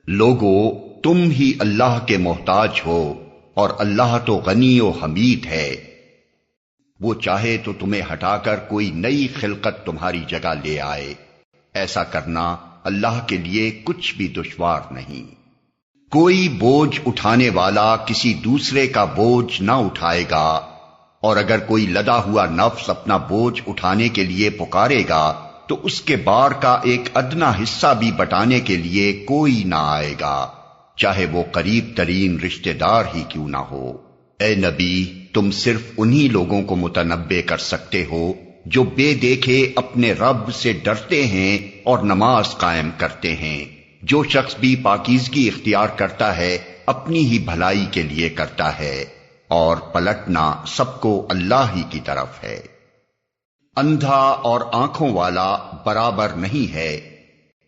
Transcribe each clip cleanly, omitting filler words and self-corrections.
لوگو تم ہی اللہ کے محتاج ہو اور اللہ تو غنی و حمید ہے۔ وہ چاہے تو تمہیں ہٹا کر کوئی نئی خلقت تمہاری جگہ لے آئے، ایسا کرنا اللہ کے لیے کچھ بھی دشوار نہیں۔ کوئی بوجھ اٹھانے والا کسی دوسرے کا بوجھ نہ اٹھائے گا، اور اگر کوئی لدا ہوا نفس اپنا بوجھ اٹھانے کے لیے پکارے گا تو اس کے بار کا ایک ادنا حصہ بھی بٹانے کے لیے کوئی نہ آئے گا، چاہے وہ قریب ترین رشتہ دار ہی کیوں نہ ہو۔ اے نبی، تم صرف انہی لوگوں کو متنبع کر سکتے ہو جو بے دیکھے اپنے رب سے ڈرتے ہیں اور نماز قائم کرتے ہیں۔ جو شخص بھی پاکیزگی اختیار کرتا ہے اپنی ہی بھلائی کے لیے کرتا ہے، اور پلٹنا سب کو اللہ ہی کی طرف ہے۔ اندھا اور آنکھوں والا برابر نہیں ہے،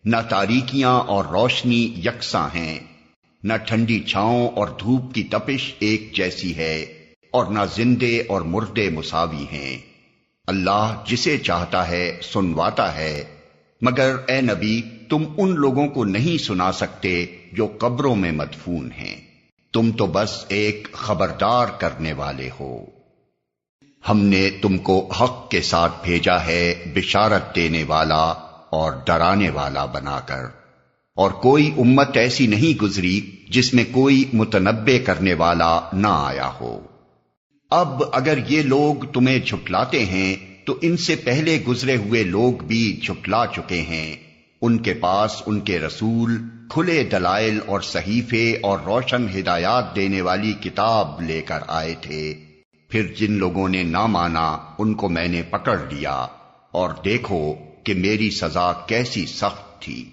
نہ تاریکیاں اور روشنی یکساں ہیں، نہ ٹھنڈی چھاؤں اور دھوپ کی تپش ایک جیسی ہے، اور نہ زندے اور مردے مساوی ہیں۔ اللہ جسے چاہتا ہے سنواتا ہے، مگر اے نبی تم ان لوگوں کو نہیں سنا سکتے جو قبروں میں مدفون ہیں، تم تو بس ایک خبردار کرنے والے ہو۔ ہم نے تم کو حق کے ساتھ بھیجا ہے بشارت دینے والا اور ڈرانے والا بنا کر، اور کوئی امت ایسی نہیں گزری جس میں کوئی متنبع کرنے والا نہ آیا ہو۔ اب اگر یہ لوگ تمہیں جھٹلاتے ہیں تو ان سے پہلے گزرے ہوئے لوگ بھی جھٹلا چکے ہیں، ان کے پاس ان کے رسول کھلے دلائل اور صحیفے اور روشن ہدایات دینے والی کتاب لے کر آئے تھے، پھر جن لوگوں نے نہ مانا ان کو میں نے پکڑ لیا، اور دیکھو کہ میری سزا کیسی سخت تھی۔